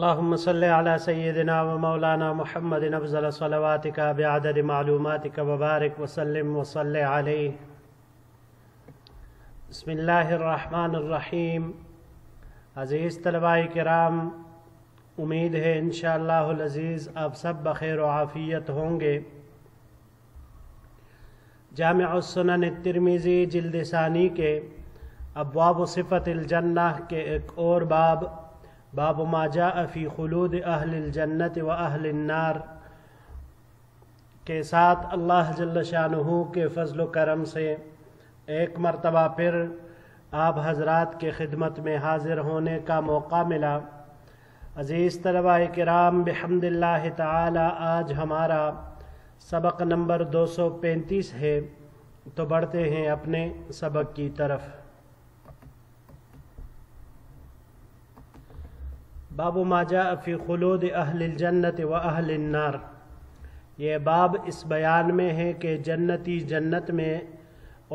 اللهم صل على سيدنا ومولانا محمد أفضل صلواتك بعدد معلوماتك وبارك وسلم وصل عليه. بسم اللہ الرحمن الرحیم. عزیز طلباء کرام، امید ہے انشاءاللہ العزیز آپ سب بخیر و عافیت ہوں گے. جامع السنن الترمذی جلد ثانی کے ابواب صفت الجنہ کے ایک اور باب ما جاء فی خلود اہل الجنت و اہل النار کے ساتھ اللہ جل شانہ کے فضل و کرم سے ایک مرتبہ پھر آپ حضرات کے خدمت میں حاضر ہونے کا موقع ملا. عزیز طلباء کرام، بحمد اللہ تعالی آج ہمارا سبق نمبر 235 ہے، تو بڑھتے ہیں اپنے سبق کی طرف. باب ما جاء فی خلود اہل الجنت و اہل النار. یہ باب اس بیان میں ہے کہ جنتی جنت میں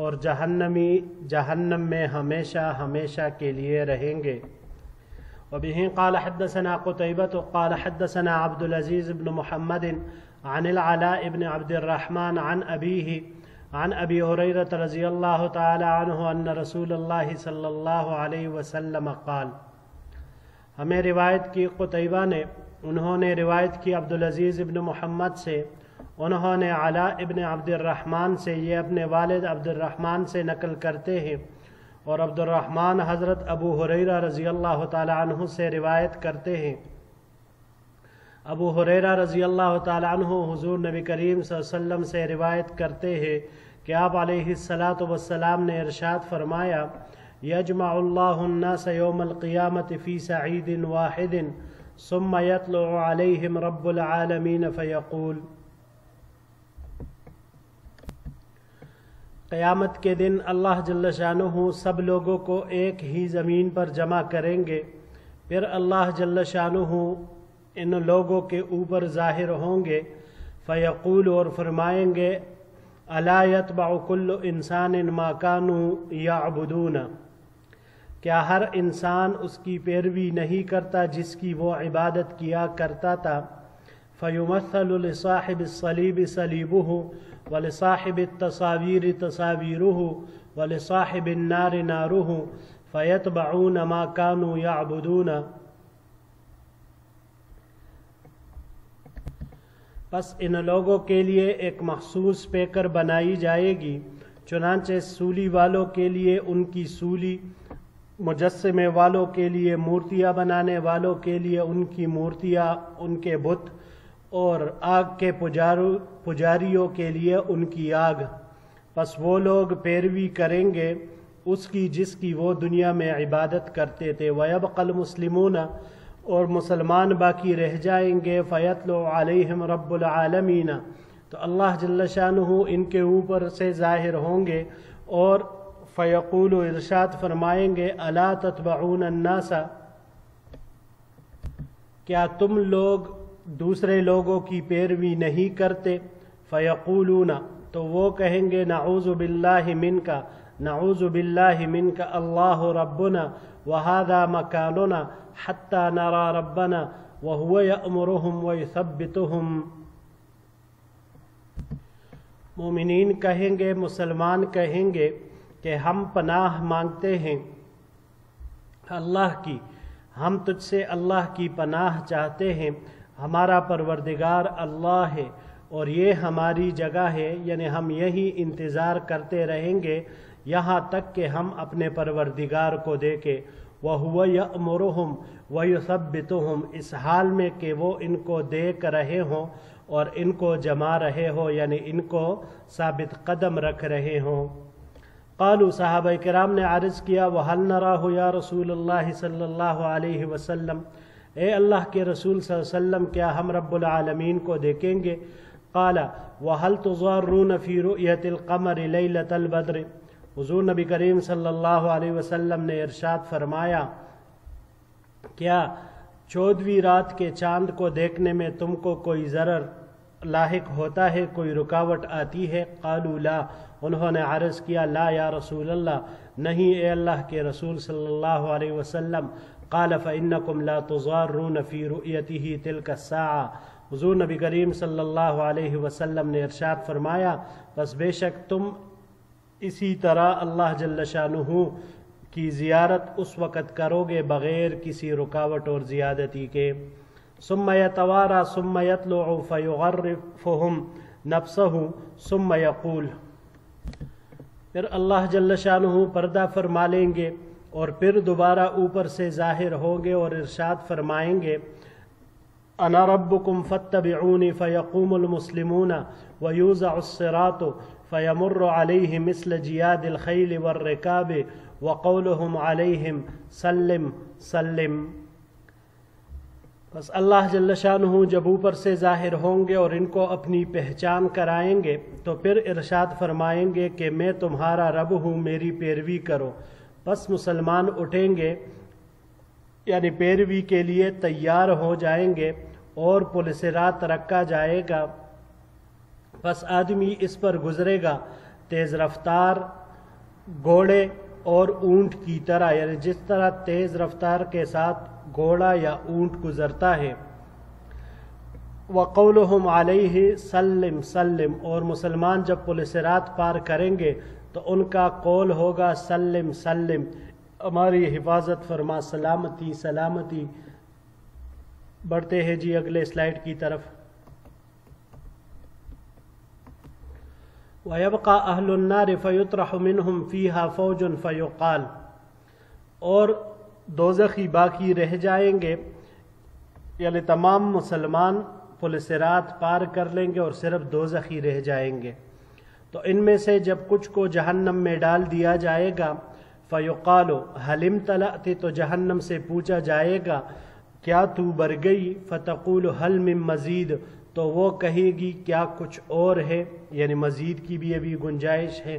اور جہنمی جہنم میں ہمیشہ کے لیے رہیں گے. وبه قال حدثنا قتيبة قال حدثنا عبد العزيز بن محمد عن العلاء بن عبد الرحمن عن أبيه عن أبي هريرة رضي الله تعالى عنه أن رسول الله صلى الله عليه وسلم قال. ہمیں روایت کی قتیبہ نے، انہوں نے روایت کی عبد العزیز ابن محمد سے، انہوں نے علاء ابن عبد الرحمن سے، یہ اپنے والد عبد الرحمن سے نقل کرتے ہیں، اور عبد الرحمن حضرت ابو ہریرہ رضی اللہ تعالی عنہ سے روایت کرتے ہیں. ابو ہریرہ رضی اللہ تعالی عنہ حضور نبی کریم صلی اللہ علیہ وسلم سے روایت کرتے ہیں کہ آپ علیہ السلام نے ارشاد فرمایا: یجمع اللہ الناس یوم القیامت فی سعید واحد ثم یطلع علیہم رب العالمین فیقول. قیامت کے دن اللہ جل شانہ سب لوگوں کو ایک ہی زمین پر جمع کریں گے، پھر اللہ جل شانہ ان لوگوں کے اوپر ظاہر ہوں گے، فیقول، اور فرمائیں گے: الا یتبع کل انسان ما کانوا یعبدون. کیا ہر انسان اس کی پیروی نہیں کرتا جس کی وہ عبادت کیا کرتا تھا؟ فیمثل لصاحب الصلیب صلیبہ ولصاحب التصاویر تصاویرہ ولصاحب النار نارہ فیتبعون ما کانوا یعبدون. پس ان لوگوں کے لیے ایک مخصوص پیکر بنائی جائے گی، چنانچہ سولی والوں کے لیے ان کی سولی، مجسمے والوں کے لیے مورتیاں بنانے والوں کے لیے ان کی مورتیاں، ان کے بت، اور آگ کے پجاریوں کے لیے ان کی آگ. پس وہ لوگ پیروی کریں گے اس کی جس کی وہ دنیا میں عبادت کرتے تھے. وَيَبْقَى الْمُسْلِمُونَ، اور مسلمان باقی رہ جائیں گے. فَيَطْلُعُ عَلَيْهِمْ رَبُّ الْعَالَمِينَ، تو اللہ جل شانہ ان کے اوپر سے ظاہر ہوں گے اور فیقول، ارشاد فرمائیں گے: الا تتبعون الناس، کیا تم لوگ دوسرے لوگوں کی پیروی نہیں کرتے؟ فیقولون، تو وہ کہیں گے: نعوذ باللہ منک، نعوذ باللہ منک، اللہ ربنا وہذا مکاننا حتی نرى ربنا وهو یأمرهم ویثبتهم. مومنین کہیں گے، مسلمان کہیں گے کہ ہم پناہ مانگتے ہیں اللہ کی، ہم تجھ سے اللہ کی پناہ چاہتے ہیں. ہمارا پروردگار اللہ ہے اور یہ ہماری جگہ ہے، یعنی ہم یہی انتظار کرتے رہیں گے یہاں تک کہ ہم اپنے پروردگار کو دیکھیں. وَهُوَ يَأْمُرُهُمْ وَيُثَبِّتُهُمْ، اس حال میں کہ وہ ان کو دیکھ رہے ہوں اور ان کو جما رہے ہوں، یعنی ان کو ثابت قدم رکھ رہے ہوں. قالوا، صحابہ کرام نے عرض کیا: وَهَلْ نَرَاهُ يَا رسول اللہ صلی اللہ علیہ وسلم، اے اللہ کے رسول صلی اللہ علیہ وسلم، کیا ہم رب العالمین کو دیکھیں گے؟ قال: وَهَلْ تُضَارُّونَ فِي رُؤْيَةِ الْقَمَرِ لَيْلَةَ الْبَدْرِ. حضور نبی کریم صلی اللہ علیہ وسلم نے ارشاد فرمایا: کیا 14ویں رات کے چاند کو دیکھنے میں تم کو کوئی ضرر لاحق ہوتا ہے، کوئی رکاوٹ آتی ہے؟ قالوا لا، انہوں نے عرض کیا: لا یا رسول اللہ، نہیں اے اللہ کے رسول صلی اللہ علیہ وسلم. قال فإنكم لا تضارون في رؤيته تلك الساعة۔ حضور نبی کریم صلی اللہ علیہ وسلم نے ارشاد فرمایا بس بے شک تم اسی طرح اللہ جل شانہ کی زیارت اس وقت کرو گے بغیر کسی رکاوٹ اور زیادتی کے۔ ثم یتوارا ثم یطلع فیغرفہم نفسہ ثم یقول، پھر اللہ جل شانہ پردہ فرما لیں گے اور پھر دوبارہ اوپر سے ظاہر ہوں گے اور ارشاد فرمائیں گے انا ربکم فاتبعونی فیقوم المسلمون ویوزع الصراط فیمر علیہ مثل جیاد الخیل والرکاب وقولہم علیہم سلم سلم۔ بس اللہ جل شانہ جب اوپر سے ظاہر ہوں گے اور ان کو اپنی پہچان کرائیں گے تو پھر ارشاد فرمائیں گے کہ میں تمہارا رب ہوں، میری پیروی کرو۔ بس مسلمان اٹھیں گے یعنی پیروی کے لیے تیار ہو جائیں گے اور پل صراط رکھا جائے گا۔ بس آدمی اس پر گزرے گا تیز رفتار گھوڑے اور اونٹ کی طرح، یعنی جس طرح تیز رفتار کے ساتھ گھوڑا یا اونٹ گزرتا ہے۔ وَقَوْلُهُمْ عَلَيْهِ سَلِّمْ سَلِّمْ، اور مسلمان جب پل صراط پار کریں گے تو ان کا قول ہوگا سلم سلم، ہماری حفاظت فرما، سلامتی سلامتی۔ بڑھتے ہیں جی اگلے سلائیڈ کی طرف۔ وَيَبْقَى أَهْلُ النَّارِ فَيُطْرَحُ مِنْهُمْ فِيهَا فَوْجٌ فَيُقَالُ، اور دوزخی باقی رہ جائیں گے، یعنی تمام مسلمان پل صراط پار کر لیں گے اور صرف دوزخی رہ جائیں گے۔ تو ان میں سے جب کچھ کو جہنم میں ڈال دیا جائے گا فَيُقَالُ هَلِ امْتَلَأْتِ، تو جہنم سے پوچھا جائے گا کیا تو بھر گئی؟ فَتَقُولُ هَلْ مِن مَزِيدٍ، تو وہ کہے گی کیا کچھ اور ہے، یعنی مزید کی بھی ابھی گنجائش ہے۔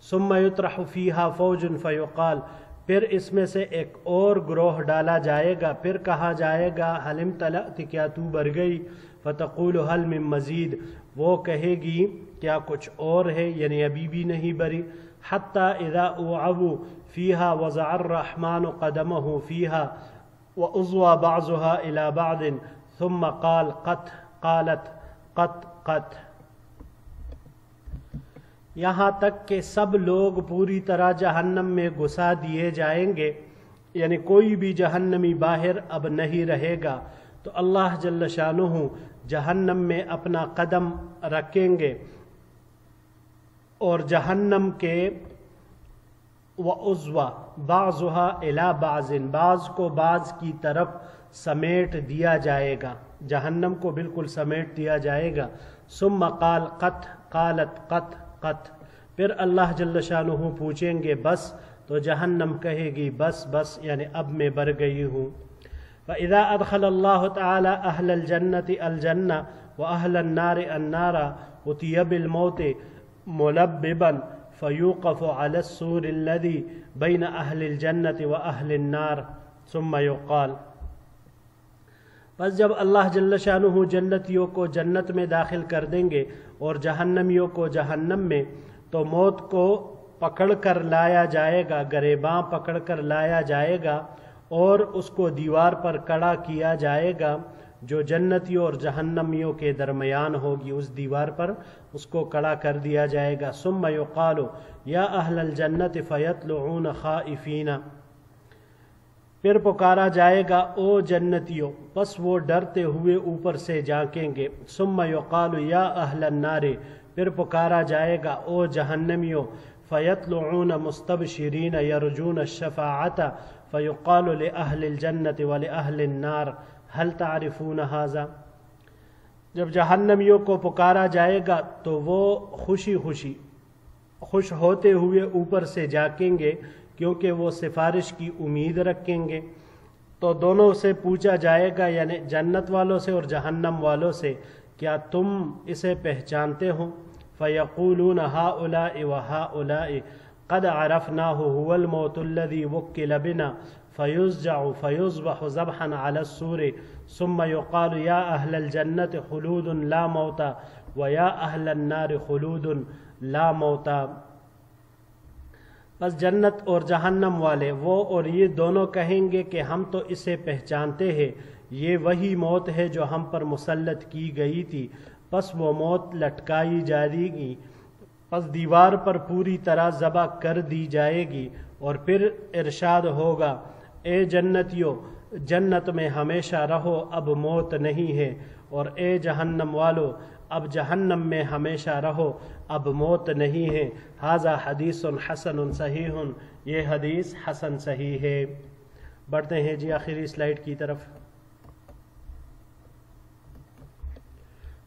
ثُمَّ يُطْرَحُ فِيهَا فَوْجٌ فَيُقَالُ، پھر اس میں سے ایک اور گروہ ڈالا جائے گا، پھر کہا جائے گا هَلِ امْتَلَأْتِ، کیا تو بھر گئی؟ فَتَقُولُ هَلْ مِن مَزِيدٍ، وہ کہے گی کیا کچھ اور ہے، یعنی ابھی بھی نہیں بھری۔ حَتَّى إِذَا أُوعَبُوا فِيهَا وَضَعَ الرَّحْمَنُ قَدَمَهُ فِيهَا وَأُضْوَى بَعْضُهَا إِلَى بَعْضٍ ثُمَّ قَالَ قَتْ قَالَتْ قَتْ قَتْ، یہاں تک کہ سب لوگ پوری طرح جہنم میں گھسا دیے جائیں گے، یعنی کوئی بھی جہنمی باہر اب نہیں رہے گا۔ تو اللہ جل شانہ جہنم میں اپنا قدم رکھیں گے اور جہنم کے وَأُضْوَى بَعْضُهَا إِلَى بَعْضٍ، بعض کو بعض کی طرف سمیٹ دیا جائے گا، جہنم کو بالکل سمیٹ دیا جائے گا۔ ثم قال قط قالت قط قط، پھر اللہ جل شانہ پوچھیں گے بس، تو جہنم کہے گی بس بس، یعنی اب میں بھر گئی ہوں۔ فَإِذَا أَدْخَلَ اللَّهُ تَعَالَى أَهْلَ الْجَنَّةِ الْجَنَّةَ وَأَهْلَ النَّارِ النَّارَ أُتِيَ بِالْمَوْتِ مُلَبِّبًا فَيُوقَفُ عَلَى السُّورِ الَّذِي بَيْنَ أَهْلِ الْجَنَّةِ وَأَهْلِ النَّارِ ثُمَّ يُقَالُ، بس جب اللہ جل شانہ جنتیوں کو جنت میں داخل کر دیں گے اور جہنمیوں کو جہنم میں، تو موت کو پکڑ کر لایا جائے گا، گریباں پکڑ کر لایا جائے گا اور اس کو دیوار پر کھڑا کیا جائے گا جو جنتیوں اور جہنمیوں کے درمیان ہوگی، اس دیوار پر اس کو کھڑا کر دیا جائے گا۔ ثم یقال یا اہل الجنت فیطلعون خائفین، پھر پکارا جائے گا او جنتیوں، پس وہ ڈرتے ہوئے اوپر سے جھانکیں گے۔ ثم یقال یا اہل النار، پھر پکارا جائے گا او جہنمیوں، فیطلعون مستبشرین یرجون الشفاعۃ، فیقال لأہل الجنت ولأہل النار هل تعرفون هذا، جب جہنمیوں کو پکارا جائے گا تو وہ خوش ہوتے ہوئے اوپر سے جھانکیں گے، کیونکہ وہ سفارش کی امید رکھیں گے۔ تو دونوں سے پوچھا جائے گا، یعنی جنت والوں سے اور جہنم والوں سے، کیا تم اسے پہچانتے ہو؟ فیقولون هؤلاء وهؤلاء قد عرفناه هو الموت الذي وكل بنا فيزجع فيذبح ذبحا على السور ثم يقال يا أهل الجنة خلود لا موت ويا أهل النار خلود لا موت، بس جنت اور جہنم والے وہ اور یہ دونوں کہیں گے کہ ہم تو اسے پہچانتے ہیں، یہ وہی موت ہے جو ہم پر مسلط کی گئی تھی، پس وہ موت لٹکائی جائے گی، پس دیوار پر پوری طرح ذبح کر دی جائے گی، اور پھر ارشاد ہوگا اے جنتیو جنت میں ہمیشہ رہو، اب موت نہیں ہے، اور اے جہنم والو اب جہنم میں ہمیشہ رہو، اب موت نہیں ہے۔ ھذا حدیث حسن صحیح، یہ حدیث حسن صحیح ہے۔ بڑھتے ہیں جی آخری سلائیڈ کی طرف۔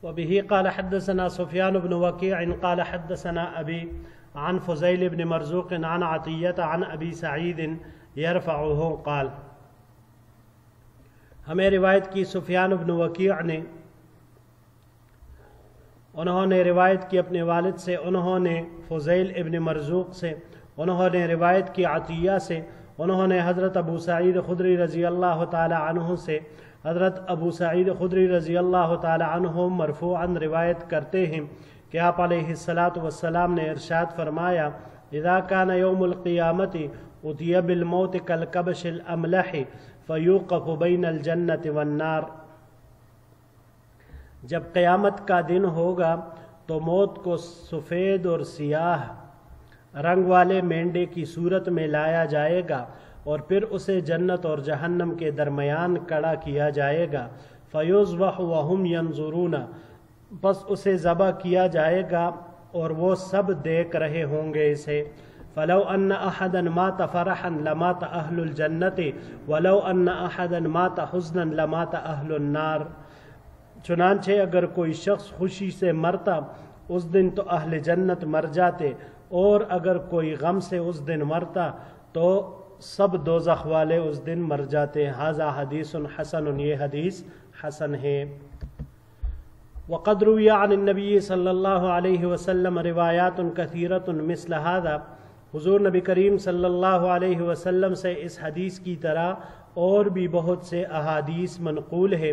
وبه قال حدثنا سفيان بن وكيع قال حدثنا أبي عن فضيل بن مرزوق عن عطية عن أبي سعيد يرفعه قال، ہمیں روایت کی سفیان بن وکیع نے، انہوں نے روایت کی اپنے والد سے، انہوں نے فضیل ابن مرزوق سے، انہوں نے روایت کی عطیہ سے، انہوں نے حضرت ابو سعید خدری رضی اللہ تعالی عنہ سے، حضرت ابو سعید خدری رضی اللہ تعالی عنہ مرفوعاً روایت کرتے ہیں کہ آپ علیہ الصلاۃ والسلام نے ارشاد فرمایا، اذا كان يوم القیامت اتي بالموت كالكبش الاملح فيوقف بين الجنة والنار، جب قیامت کا دن ہوگا تو موت کو سفید اور سیاہ رنگ والے مینڈے کی صورت میں لایا جائے گا، اور پھر اسے جنت اور جہنم کے درمیان کھڑا کیا جائے گا، فیذبح وهم ينظرون، بس اسے ذبح کیا جائے گا اور وہ سب دیکھ رہے ہوں گے اسے، فلو ان احدا مات فرحا لمات اہل الجنت ولو ان احدا مات حزنا لمات اہل النار، چنانچہ اگر کوئی شخص خوشی سے مرتا اس دن تو اہل جنت مر جاتے، اور اگر کوئی غم سے اس دن مرتا تو سب دوزخ والے اس دن مر جاتے۔ ھذا حدیث حسن، یہ حدیث حسن ہے۔ وقد روی عن النبی صلی اللہ علیہ وسلم روایات کثیرۃ مثل ھذا، حضور نبی کریم صلی اللہ علیہ وسلم سے اس حدیث کی طرح اور بھی بہت سے احادیث منقول ہے،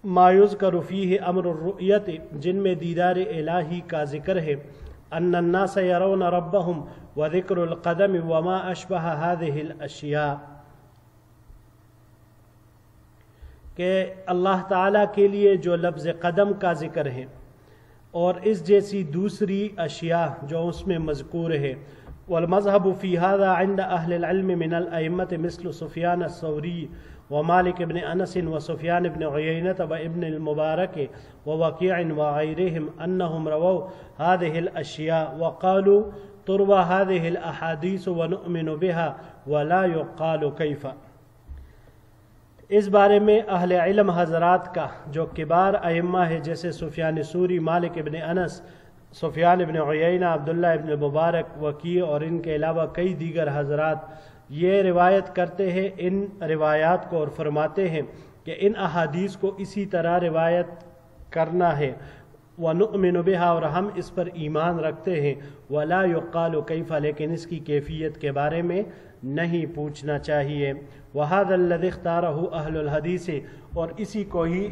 ما یذکر فیہ امر الرؤیت، جن میں دیدار الہی کا ذکر ہے، ان الناس یرون ربهم وذکر القدم وما اشبہ هذه الاشیاء، کہ اللہ تعالیٰ کے لیے جو لفظ قدم کا ذکر ہے اور اس جیسی دوسری اشیاء جو اس میں مذکور ہے، والمذهب في هذا عند أهل العلم من الأئمة مثل سفيان الثوري ومالك بن أنس وسفيان بن عيينة وابن المبارك ووكيع وغيرهم أنهم رووا هذه الأشياء وقالوا تروى هذه الأحاديث ونؤمن بها ولا يقال كيف۔ اس بارے میں اہل علم حضرات کا جو کبار ائمہ ہے، جیسے سفیان ثوری، مالک ابن انس، سفیان ابن عیینہ، عبداللہ ابن مبارک، وکیع اور ان کے علاوہ کئی دیگر حضرات، یہ روایت کرتے ہیں ان روایات کو اور فرماتے ہیں کہ ان احادیث کو اسی طرح روایت کرنا ہے، وَنُؤْمِنُ بِهَا، اور ہم اس پر ایمان رکھتے ہیں، وَلَا يُقَالُ كَيْفَ، لیکن اس کی کیفیت کے بارے میں نہیں پوچھنا چاہیے۔ وَهَذَا الَّذِي اخْتَارَهُ أَهْلُ الْحَدِيثِ، اور اسی کو ہی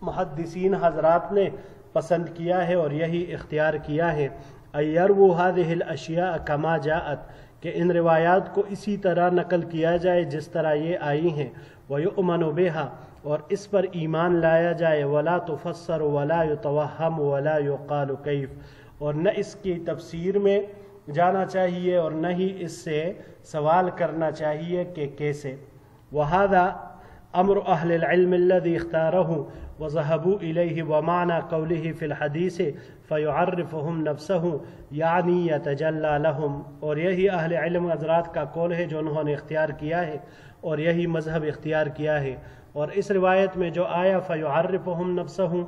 محدثین حضرات نے پسند کیا ہے اور یہی اختیار کیا ہے، اَيَّرْوُوا هَذِهِ الْأَشْيَاءَ كَمَا جَاءَتْ، کہ ان روایات کو اسی طرح نقل کیا جائے جس طرح یہ آئی ہیں، وَيُؤْمَنُ بِهَا، اور اس پر ایمان لایا جائے، وَلَا تُفَسَّرُ وَلَا يُتَوَهَّمُ وَلَا يُقَالُ كَيْفَ، اور نہ اس کی تفسیر میں جانا چاہیے اور نہ ہی اس سے سوال کرنا چاہیے کہ کیسے۔ وَهَذَا امر اہل العلم الذي اختاره وذهبوا الیہ، ومعنى قوله فی الحدیث فیعرفهم نفسه یعنی یتجلی لهم، اور یہی اہل علم حضرات کا قول ہے جو انہوں نے اختیار کیا ہے اور یہی مذہب اختیار کیا ہے۔ اور اس روایت میں جو آیا فیعرفهم نفسه،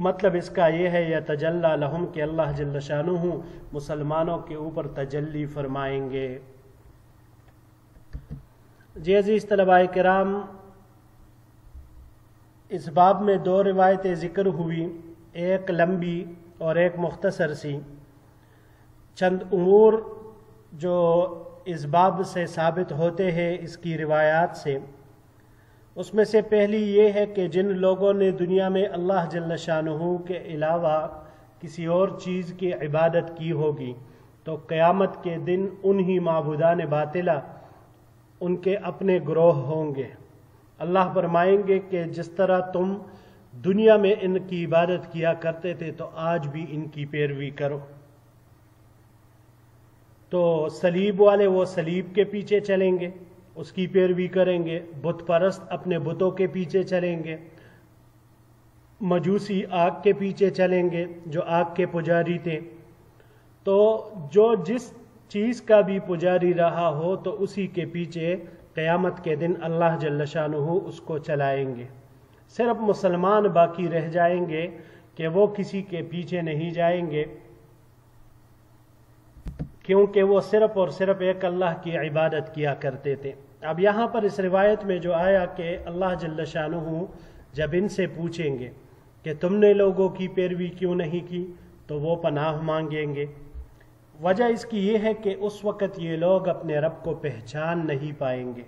مطلب اس کا یہ ہے یتجلی لهم کہ اللہ جل شانہ مسلمانوں کے اوپر تجلی فرمائیں گے۔ جی عزیز طلباء کرام، اس باب میں دو روایتیں ذکر ہوئی، ایک لمبی اور ایک مختصر سی۔ چند امور جو اس باب سے ثابت ہوتے ہیں اس کی روایات سے، اس میں سے پہلی یہ ہے کہ جن لوگوں نے دنیا میں اللہ جل شانہ کے علاوہ کسی اور چیز کی عبادت کی ہوگی، تو قیامت کے دن انہی معبودان باطلہ ان کے اپنے گروہ ہوں گے۔ اللہ فرمائیں گے کہ جس طرح تم دنیا میں ان کی عبادت کیا کرتے تھے تو آج بھی ان کی پیروی کرو۔ تو صلیب والے وہ صلیب کے پیچھے چلیں گے، اس کی پیروی کریں گے۔ بت پرست اپنے بتوں کے پیچھے چلیں گے۔ مجوسی آگ کے پیچھے چلیں گے جو آگ کے پجاری تھے۔ تو جو جس چیز کا بھی پجاری رہا ہو تو اسی کے پیچھے قیامت کے دن اللہ جل شانہ اس کو چلائیں گے۔ صرف مسلمان باقی رہ جائیں گے کہ وہ کسی کے پیچھے نہیں جائیں گے، کیونکہ وہ صرف اور صرف ایک اللہ کی عبادت کیا کرتے تھے۔ اب یہاں پر اس روایت میں جو آیا کہ اللہ جل شانہ جب ان سے پوچھیں گے کہ تم نے لوگوں کی پیروی کیوں نہیں کی، تو وہ پناہ مانگیں گے۔ وجہ اس کی یہ ہے کہ اس وقت یہ لوگ اپنے رب کو پہچان نہیں پائیں گے۔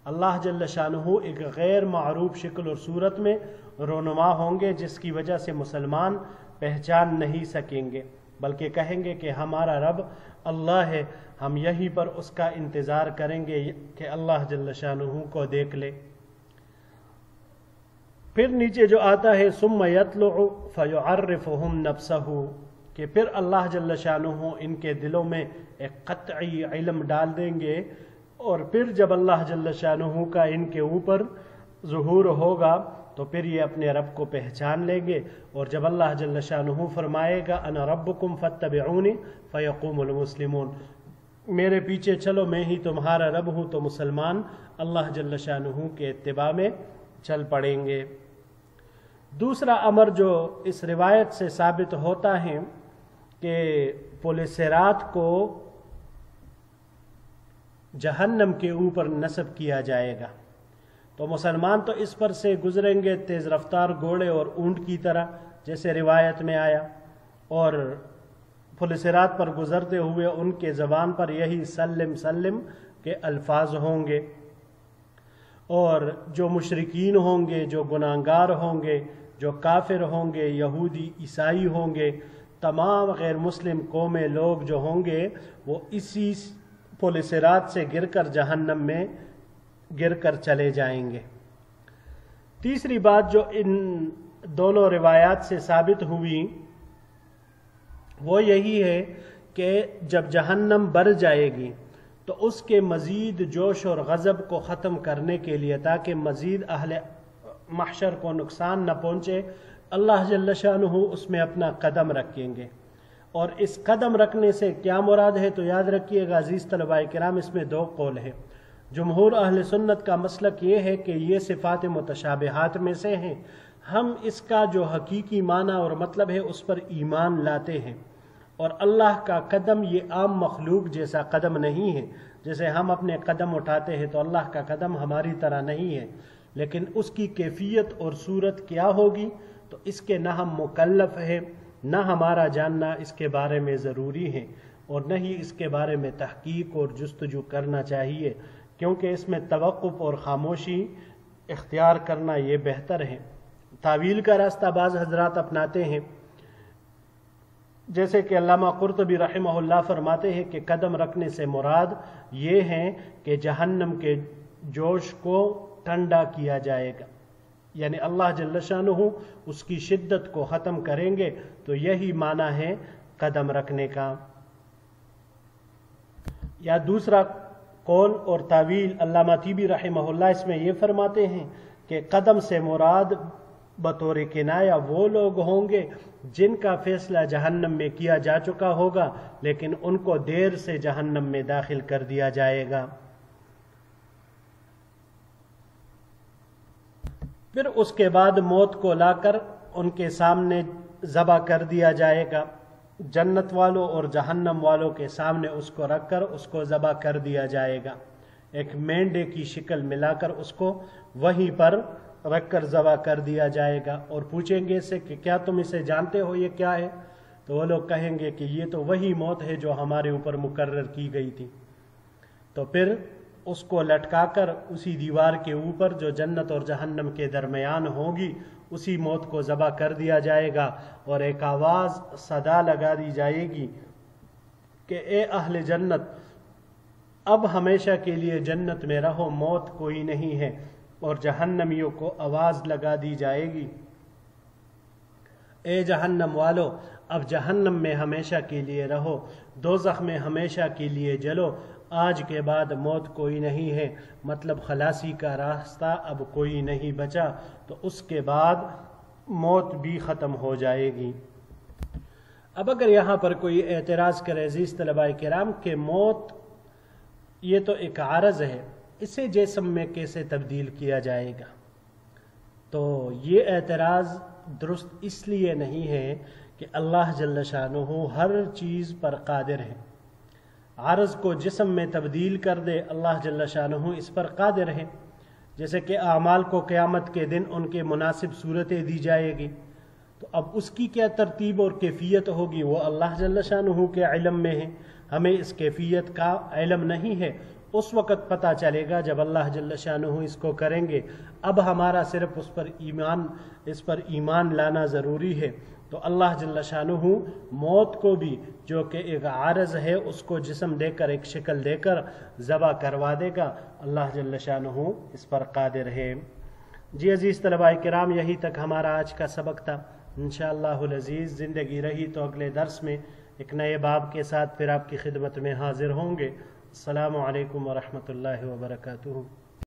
اللہ جل شانہ ایک غیر معروف شکل اور صورت میں رونما ہوں گے، جس کی وجہ سے مسلمان پہچان نہیں سکیں گے، بلکہ کہیں گے کہ ہمارا رب اللہ ہے، ہم یہیں پر اس کا انتظار کریں گے کہ اللہ جل شانہ کو دیکھ لے۔ پھر نیچے جو آتا ہے ثم یطلع فیعرفہم نفسہ، کہ پھر اللہ جل شانہ ان کے دلوں میں ایک قطعی علم ڈال دیں گے، اور پھر جب اللہ جل شانہ کا ان کے اوپر ظہور ہوگا تو پھر یہ اپنے رب کو پہچان لیں گے۔ اور جب اللہ جل شانہ فرمائے گا انا ربکم فاتبعونی فیقوم المسلمون، میرے پیچھے چلو میں ہی تمہارا رب ہوں، تو مسلمان اللہ جل شانہ کے اتباع میں چل پڑیں گے۔ دوسرا امر جو اس روایت سے ثابت ہوتا ہے کہ پل صراط کو جہنم کے اوپر نصب کیا جائے گا، تو مسلمان تو اس پر سے گزریں گے تیز رفتار گھوڑے اور اونٹ کی طرح جیسے روایت میں آیا، اور پل صراط پر گزرتے ہوئے ان کے زبان پر یہی سلم سلم کے الفاظ ہوں گے، اور جو مشرکین ہوں گے، جو گناہگار ہوں گے، جو کافر ہوں گے، یہودی عیسائی ہوں گے، تمام غیر مسلم قومیں لوگ جو ہوں گے وہ اسی پل صراط سے گر کر جہنم میں گر کر چلے جائیں گے۔ تیسری بات جو ان دونوں روایات سے ثابت ہوئی وہ یہی ہے کہ جب جہنم بھر جائے گی تو اس کے مزید جوش اور غضب کو ختم کرنے کے لیے، تاکہ مزید اہل محشر کو نقصان نہ پہنچے، اللہ جل شانہ اس میں اپنا قدم رکھیں گے۔ اور اس قدم رکھنے سے کیا مراد ہے تو یاد رکھیے گا عزیز طلباء کرام، اس میں دو قول ہیں۔ جمہور اہل سنت کا مسلک یہ ہے کہ یہ صفات متشابہات میں سے ہیں، ہم اس کا جو حقیقی معنی اور مطلب ہے اس پر ایمان لاتے ہیں، اور اللہ کا قدم یہ عام مخلوق جیسا قدم نہیں ہے۔ جیسے ہم اپنے قدم اٹھاتے ہیں تو اللہ کا قدم ہماری طرح نہیں ہے، لیکن اس کی کیفیت اور صورت کیا ہوگی تو اس کے نہ ہم مکلف ہیں، نہ ہمارا جاننا اس کے بارے میں ضروری ہے، اور نہ ہی اس کے بارے میں تحقیق اور جستجو کرنا چاہیے، کیونکہ اس میں توقف اور خاموشی اختیار کرنا یہ بہتر ہے۔ تعویل کا راستہ بعض حضرات اپناتے ہیں، جیسے کہ علامہ قرطبی رحمہ اللہ فرماتے ہیں کہ قدم رکھنے سے مراد یہ ہے کہ جہنم کے جوش کو ٹھنڈا کیا جائے گا، یعنی اللہ جل شانہ اس کی شدت کو ختم کریں گے، تو یہی معنی ہے قدم رکھنے کا۔ یا دوسرا قول اور تعویل علامہ طیبی رحمہ اللہ اس میں یہ فرماتے ہیں کہ قدم سے مراد بطور کنایہ وہ لوگ ہوں گے جن کا فیصلہ جہنم میں کیا جا چکا ہوگا، لیکن ان کو دیر سے جہنم میں داخل کر دیا جائے گا۔ پھر اس کے بعد موت کو لا کر ان کے سامنے ذبح کر دیا جائے گا، جنت والوں اور جہنم والوں کے سامنے اس کو رکھ کر اس کو ذبح کر دیا جائے گا، ایک مینڈے کی شکل ملا کر اس کو وہیں پر رکھ کر ذبح کر دیا جائے گا، اور پوچھیں گے اسے کہ کیا تم اسے جانتے ہو یہ کیا ہے؟ تو وہ لوگ کہیں گے کہ یہ تو وہی موت ہے جو ہمارے اوپر مقرر کی گئی تھی۔ تو پھر اس کو لٹکا کر اسی دیوار کے اوپر جو جنت اور جہنم کے درمیان ہوگی اسی موت کو ذبح کر دیا جائے گا، اور ایک آواز صدا لگا دی جائے گی کہ اے اہل جنت اب ہمیشہ کے لیے جنت میں رہو، موت کوئی نہیں ہے، اور جہنمیوں کو آواز لگا دی جائے گی، اے جہنم والو اب جہنم میں ہمیشہ کے لیے رہو، دوزخ میں ہمیشہ کے لیے جلو، آج کے بعد موت کوئی نہیں ہے، مطلب خلاصی کا راستہ اب کوئی نہیں بچا، تو اس کے بعد موت بھی ختم ہو جائے گی۔ اب اگر یہاں پر کوئی اعتراض کرے عزیز طلباء کرام کہ موت یہ تو ایک عارض ہے، اسے جسم میں کیسے تبدیل کیا جائے گا، تو یہ اعتراض درست اس لیے نہیں ہے کہ اللہ جل شانہ ہر چیز پر قادر ہے، عارض کو جسم میں تبدیل کر دے، اللہ جل شانہ اس پر قادر ہے، جیسے کہ اعمال کو قیامت کے دن ان کے مناسب صورتیں دی جائے گی، تو اب اس کی کیا ترتیب اور کیفیت ہوگی وہ اللہ جل شانہ کے علم میں ہے، ہمیں اس کیفیت کا علم نہیں ہے، اس وقت پتہ چلے گا جب اللہ جل شانہ اس کو کریں گے۔ اب ہمارا صرف اس پر ایمان لانا ضروری ہے، تو اللہ جل شانہ موت کو بھی جو کہ ایک عارض ہے اس کو جسم دے کر ایک شکل دے کر ذبح کروا دے گا، اللہ جل شانہ اس پر قادر ہے۔ جی عزیز طلباء کرام، یہی تک ہمارا آج کا سبق تھا، انشاءاللہ العزیز زندگی رہی تو اگلے درس میں ایک نئے باب کے ساتھ پھر آپ کی خدمت میں حاضر ہوں گے۔ السلام علیکم ورحمۃ اللہ وبرکاتہ۔